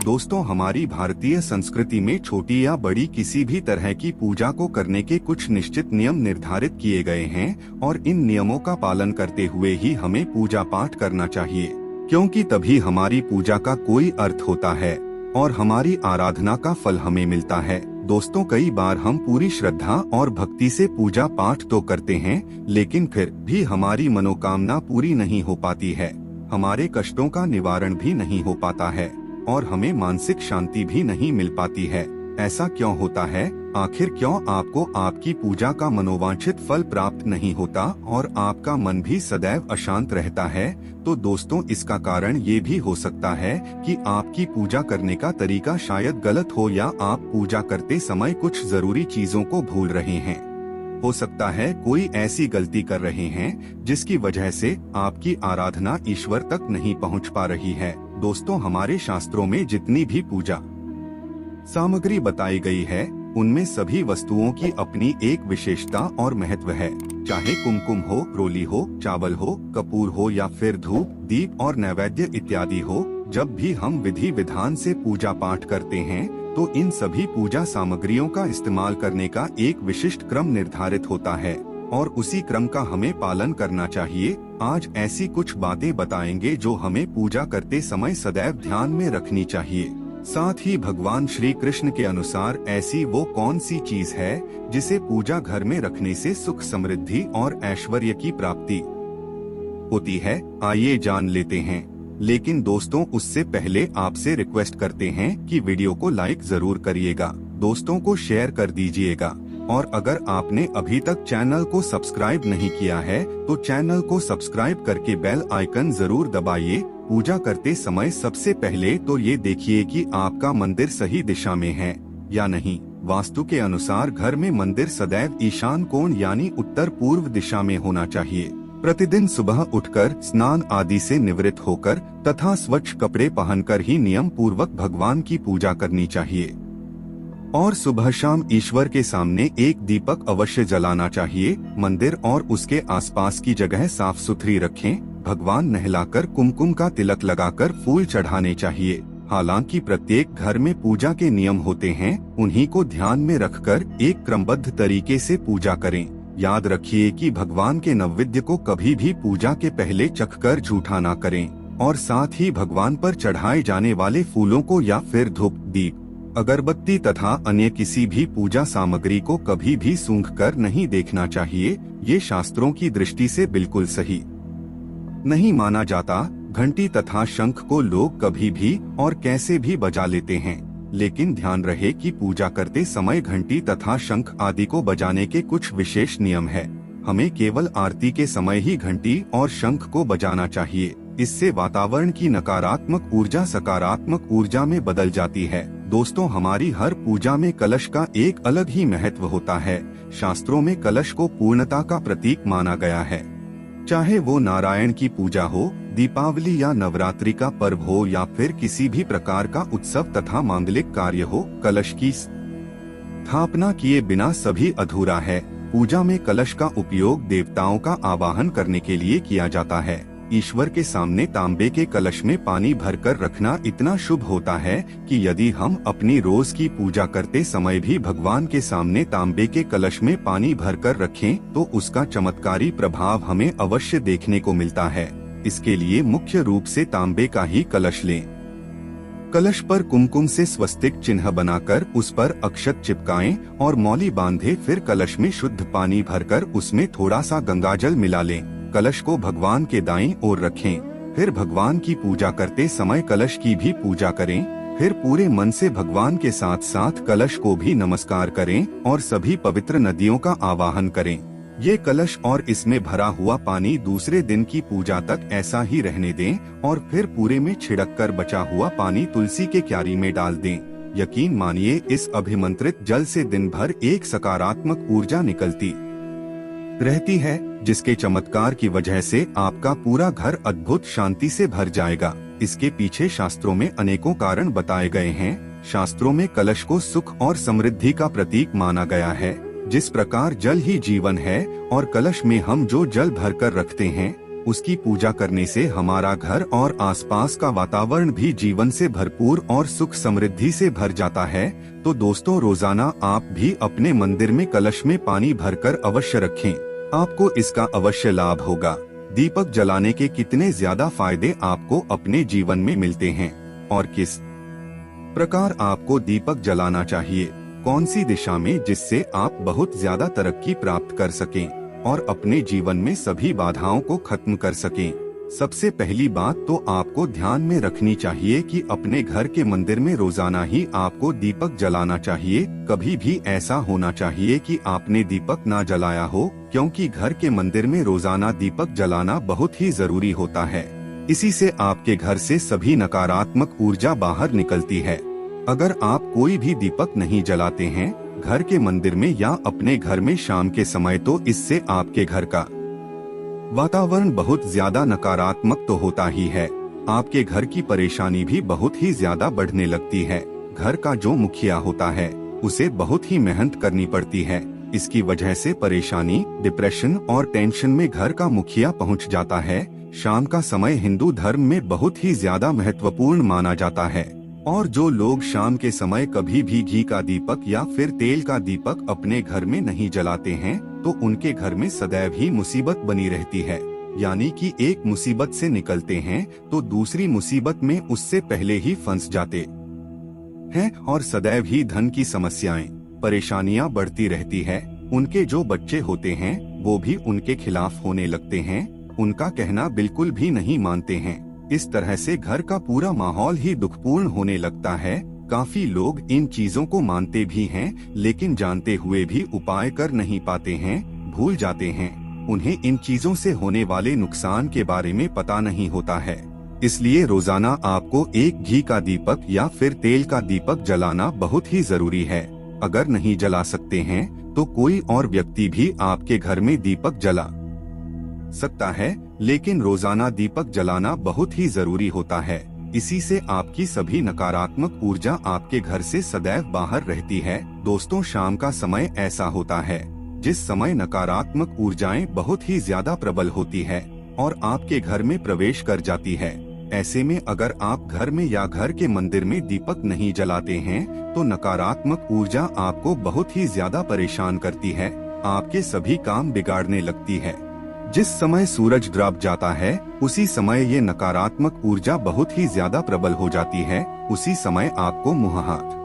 दोस्तों, हमारी भारतीय संस्कृति में छोटी या बड़ी किसी भी तरह की पूजा को करने के कुछ निश्चित नियम निर्धारित किए गए हैं और इन नियमों का पालन करते हुए ही हमें पूजा पाठ करना चाहिए, क्योंकि तभी हमारी पूजा का कोई अर्थ होता है और हमारी आराधना का फल हमें मिलता है। दोस्तों, कई बार हम पूरी श्रद्धा और भक्ति से पूजा पाठ तो करते हैं, लेकिन फिर भी हमारी मनोकामना पूरी नहीं हो पाती है, हमारे कष्टों का निवारण भी नहीं हो पाता है और हमें मानसिक शांति भी नहीं मिल पाती है। ऐसा क्यों होता है? आखिर क्यों आपको आपकी पूजा का मनोवांछित फल प्राप्त नहीं होता और आपका मन भी सदैव अशांत रहता है? तो दोस्तों, इसका कारण ये भी हो सकता है कि आपकी पूजा करने का तरीका शायद गलत हो या आप पूजा करते समय कुछ जरूरी चीजों को भूल रहे हैं। हो सकता है कोई ऐसी गलती कर रहे हैं जिसकी वजह से आपकी आराधना ईश्वर तक नहीं पहुंच पा रही है। दोस्तों, हमारे शास्त्रों में जितनी भी पूजा सामग्री बताई गई है, उनमें सभी वस्तुओं की अपनी एक विशेषता और महत्व है। चाहे कुमकुम हो, रोली हो, चावल हो, कपूर हो या फिर धूप, दीप और नैवेद्य इत्यादि हो, जब भी हम विधि विधान से पूजा पाठ करते हैं तो इन सभी पूजा सामग्रियों का इस्तेमाल करने का एक विशिष्ट क्रम निर्धारित होता है और उसी क्रम का हमें पालन करना चाहिए। आज ऐसी कुछ बातें बताएंगे जो हमें पूजा करते समय सदैव ध्यान में रखनी चाहिए। साथ ही भगवान श्री कृष्ण के अनुसार ऐसी वो कौन सी चीज है जिसे पूजा घर में रखने से सुख, समृद्धि और ऐश्वर्य की प्राप्ति होती है, आइए जान लेते हैं। लेकिन दोस्तों, उससे पहले आपसे रिक्वेस्ट करते हैं कि वीडियो को लाइक जरूर करिएगा, दोस्तों को शेयर कर दीजिएगा और अगर आपने अभी तक चैनल को सब्सक्राइब नहीं किया है तो चैनल को सब्सक्राइब करके बेल आइकन जरूर दबाइए। पूजा करते समय सबसे पहले तो ये देखिए कि आपका मंदिर सही दिशा में है या नहीं। वास्तु के अनुसार घर में मंदिर सदैव ईशान कोण यानी उत्तर पूर्व दिशा में होना चाहिए। प्रतिदिन सुबह उठकर स्नान आदि से निवृत्त होकर तथा स्वच्छ कपड़े पहनकर ही नियम पूर्वक भगवान की पूजा करनी चाहिए और सुबह शाम ईश्वर के सामने एक दीपक अवश्य जलाना चाहिए। मंदिर और उसके आसपास की जगह साफ सुथरी रखें। भगवान नहलाकर कुमकुम का तिलक लगाकर फूल चढ़ाने चाहिए। हालांकि प्रत्येक घर में पूजा के नियम होते हैं, उन्हीं को ध्यान में रखकर एक क्रमबद्ध तरीके से पूजा करें। याद रखिए कि भगवान के नैवेद्य को कभी भी पूजा के पहले चखकर जूठा ना करें और साथ ही भगवान पर चढ़ाए जाने वाले फूलों को या फिर धूप, दीप, अगरबत्ती तथा अन्य किसी भी पूजा सामग्री को कभी भी सूंघकर नहीं देखना चाहिए। ये शास्त्रों की दृष्टि से बिल्कुल सही नहीं माना जाता। घंटी तथा शंख को लोग कभी भी और कैसे भी बजा लेते हैं, लेकिन ध्यान रहे कि पूजा करते समय घंटी तथा शंख आदि को बजाने के कुछ विशेष नियम है। हमें केवल आरती के समय ही घंटी और शंख को बजाना चाहिए। इससे वातावरण की नकारात्मक ऊर्जा सकारात्मक ऊर्जा में बदल जाती है। दोस्तों, हमारी हर पूजा में कलश का एक अलग ही महत्व होता है। शास्त्रों में कलश को पूर्णता का प्रतीक माना गया है। चाहे वो नारायण की पूजा हो, दीपावली या नवरात्रि का पर्व हो या फिर किसी भी प्रकार का उत्सव तथा मांगलिक कार्य हो, कलश की स्थापना किए बिना सभी अधूरा है। पूजा में कलश का उपयोग देवताओं का आवाहन करने के लिए किया जाता है। ईश्वर के सामने तांबे के कलश में पानी भरकर रखना इतना शुभ होता है कि यदि हम अपनी रोज की पूजा करते समय भी भगवान के सामने तांबे के कलश में पानी भरकर रखें तो उसका चमत्कारी प्रभाव हमें अवश्य देखने को मिलता है। इसके लिए मुख्य रूप से तांबे का ही कलश लें। कलश पर कुमकुम से स्वस्तिक चिन्ह बनाकर उस पर अक्षत चिपकाएं और मौली बांधे। फिर कलश में शुद्ध पानी भरकर उसमें थोड़ा सा गंगाजल मिला लें। कलश को भगवान के दाईं ओर रखें। फिर भगवान की पूजा करते समय कलश की भी पूजा करें। फिर पूरे मन से भगवान के साथ साथ कलश को भी नमस्कार करें और सभी पवित्र नदियों का आवाहन करें। ये कलश और इसमें भरा हुआ पानी दूसरे दिन की पूजा तक ऐसा ही रहने दें और फिर पूरे में छिड़क कर बचा हुआ पानी तुलसी के क्यारी में डाल दें। यकीन मानिए, इस अभिमंत्रित जल से दिन भर एक सकारात्मक ऊर्जा निकलती रहती है, जिसके चमत्कार की वजह से आपका पूरा घर अद्भुत शांति से भर जाएगा। इसके पीछे शास्त्रों में अनेकों कारण बताए गए हैं। शास्त्रों में कलश को सुख और समृद्धि का प्रतीक माना गया है। जिस प्रकार जल ही जीवन है और कलश में हम जो जल भरकर रखते हैं उसकी पूजा करने से हमारा घर और आसपास का वातावरण भी जीवन से भरपूर और सुख समृद्धि से भर जाता है। तो दोस्तों, रोजाना आप भी अपने मंदिर में कलश में पानी भरकर अवश्य रखें। आपको इसका अवश्य लाभ होगा। दीपक जलाने के कितने ज्यादा फायदे आपको अपने जीवन में मिलते हैं और किस प्रकार आपको दीपक जलाना चाहिए, कौन सी दिशा में, जिससे आप बहुत ज्यादा तरक्की प्राप्त कर सकें और अपने जीवन में सभी बाधाओं को खत्म कर सकें। सबसे पहली बात तो आपको ध्यान में रखनी चाहिए कि अपने घर के मंदिर में रोजाना ही आपको दीपक जलाना चाहिए। कभी भी ऐसा होना चाहिए कि आपने दीपक ना जलाया हो, क्योंकि घर के मंदिर में रोजाना दीपक जलाना बहुत ही जरूरी होता है। इसी से आपके घर से सभी नकारात्मक ऊर्जा बाहर निकलती है। अगर आप कोई भी दीपक नहीं जलाते हैं घर के मंदिर में या अपने घर में शाम के समय, तो इससे आपके घर का वातावरण बहुत ज्यादा नकारात्मक तो होता ही है, आपके घर की परेशानी भी बहुत ही ज्यादा बढ़ने लगती है। घर का जो मुखिया होता है उसे बहुत ही मेहनत करनी पड़ती है। इसकी वजह से परेशानी, डिप्रेशन और टेंशन में घर का मुखिया पहुंच जाता है। शाम का समय हिंदू धर्म में बहुत ही ज्यादा महत्वपूर्ण माना जाता है और जो लोग शाम के समय कभी भी घी का दीपक या फिर तेल का दीपक अपने घर में नहीं जलाते हैं, तो उनके घर में सदैव ही मुसीबत बनी रहती है। यानी कि एक मुसीबत से निकलते हैं तो दूसरी मुसीबत में उससे पहले ही फंस जाते हैं और सदैव ही धन की समस्याएं, परेशानियां बढ़ती रहती है। उनके जो बच्चे होते हैं वो भी उनके खिलाफ होने लगते हैं, उनका कहना बिल्कुल भी नहीं मानते हैं। इस तरह से घर का पूरा माहौल ही दुखपूर्ण होने लगता है। काफी लोग इन चीजों को मानते भी हैं, लेकिन जानते हुए भी उपाय कर नहीं पाते हैं, भूल जाते हैं। उन्हें इन चीजों से होने वाले नुकसान के बारे में पता नहीं होता है। इसलिए रोजाना आपको एक घी का दीपक या फिर तेल का दीपक जलाना बहुत ही जरूरी है। अगर नहीं जला सकते हैं तो कोई और व्यक्ति भी आपके घर में दीपक जला सकता है, लेकिन रोजाना दीपक जलाना बहुत ही जरूरी होता है। इसी से आपकी सभी नकारात्मक ऊर्जा आपके घर से सदैव बाहर रहती है। दोस्तों, शाम का समय ऐसा होता है जिस समय नकारात्मक ऊर्जाएं बहुत ही ज्यादा प्रबल होती है और आपके घर में प्रवेश कर जाती है। ऐसे में अगर आप घर में या घर के मंदिर में दीपक नहीं जलाते हैं तो नकारात्मक ऊर्जा आपको बहुत ही ज्यादा परेशान करती है, आपके सभी काम बिगाड़ने लगती है। जिस समय सूरज डूब जाता है उसी समय ये नकारात्मक ऊर्जा बहुत ही ज्यादा प्रबल हो जाती है। उसी समय आपको मुंह हाथ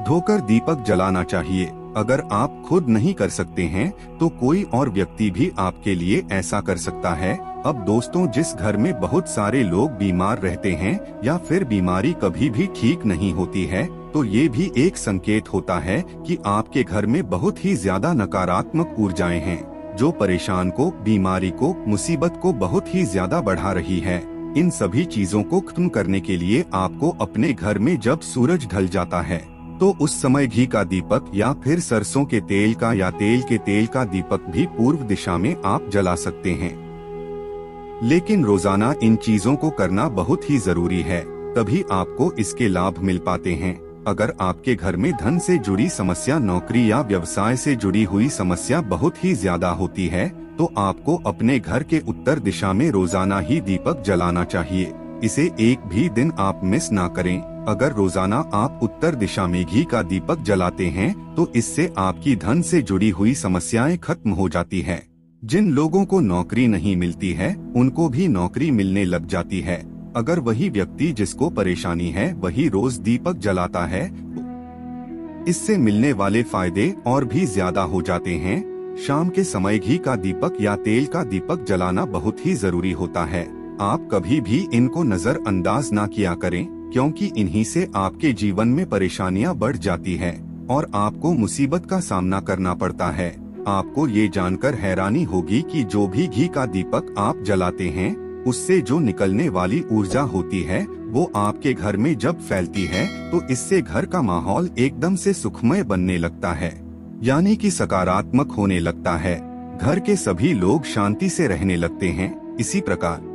धोकर दीपक जलाना चाहिए। अगर आप खुद नहीं कर सकते हैं तो कोई और व्यक्ति भी आपके लिए ऐसा कर सकता है। अब दोस्तों, जिस घर में बहुत सारे लोग बीमार रहते हैं या फिर बीमारी कभी भी ठीक नहीं होती है, तो ये भी एक संकेत होता है कि आपके घर में बहुत ही ज्यादा नकारात्मक ऊर्जाएं हैं, जो परेशान को, बीमारी को, मुसीबत को बहुत ही ज्यादा बढ़ा रही है। इन सभी चीजों को खत्म करने के लिए आपको अपने घर में जब सूरज ढल जाता है तो उस समय घी का दीपक या फिर सरसों के तेल का या तेल के तेल का दीपक भी पूर्व दिशा में आप जला सकते हैं। लेकिन रोजाना इन चीजों को करना बहुत ही जरूरी है, तभी आपको इसके लाभ मिल पाते हैं। अगर आपके घर में धन से जुड़ी समस्या, नौकरी या व्यवसाय से जुड़ी हुई समस्या बहुत ही ज्यादा होती है, तो आपको अपने घर के उत्तर दिशा में रोजाना ही दीपक जलाना चाहिए। इसे एक भी दिन आप मिस ना करें। अगर रोजाना आप उत्तर दिशा में घी का दीपक जलाते हैं तो इससे आपकी धन से जुड़ी हुई समस्याएं खत्म हो जाती है। जिन लोगों को नौकरी नहीं मिलती है उनको भी नौकरी मिलने लग जाती है। अगर वही व्यक्ति जिसको परेशानी है वही रोज दीपक जलाता है तो इससे मिलने वाले फायदे और भी ज्यादा हो जाते हैं। शाम के समय घी का दीपक या तेल का दीपक जलाना बहुत ही जरूरी होता है। आप कभी भी इनको नजरअंदाज ना किया करें, क्योंकि इन्हीं से आपके जीवन में परेशानियां बढ़ जाती है और आपको मुसीबत का सामना करना पड़ता है। आपको ये जानकर हैरानी होगी कि जो भी घी का दीपक आप जलाते हैं उससे जो निकलने वाली ऊर्जा होती है वो आपके घर में जब फैलती है तो इससे घर का माहौल एकदम से सुखमय बनने लगता है, यानी कि सकारात्मक होने लगता है। घर के सभी लोग शांति से रहने लगते हैं। इसी प्रकार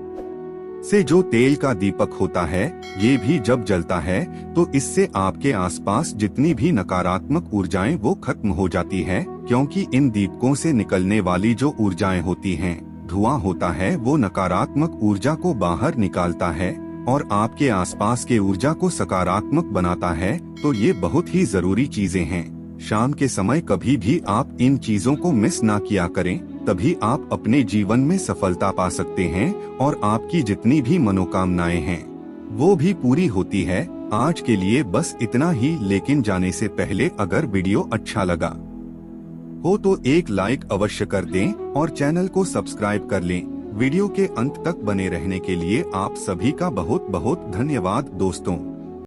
से जो तेल का दीपक होता है ये भी जब जलता है तो इससे आपके आसपास जितनी भी नकारात्मक ऊर्जाएं वो खत्म हो जाती है, क्योंकि इन दीपकों से निकलने वाली जो ऊर्जाएं होती हैं धुआं होता है वो नकारात्मक ऊर्जा को बाहर निकालता है और आपके आसपास के ऊर्जा को सकारात्मक बनाता है, तो ये बहुत ही जरूरी चीजें हैं। शाम के समय कभी भी आप इन चीजों को मिस ना किया करें, तभी आप अपने जीवन में सफलता पा सकते हैं और आपकी जितनी भी मनोकामनाएं हैं वो भी पूरी होती है। आज के लिए बस इतना ही, लेकिन जाने से पहले अगर वीडियो अच्छा लगा हो तो एक लाइक अवश्य कर दें और चैनल को सब्सक्राइब कर लें। वीडियो के अंत तक बने रहने के लिए आप सभी का बहुत बहुत धन्यवाद दोस्तों।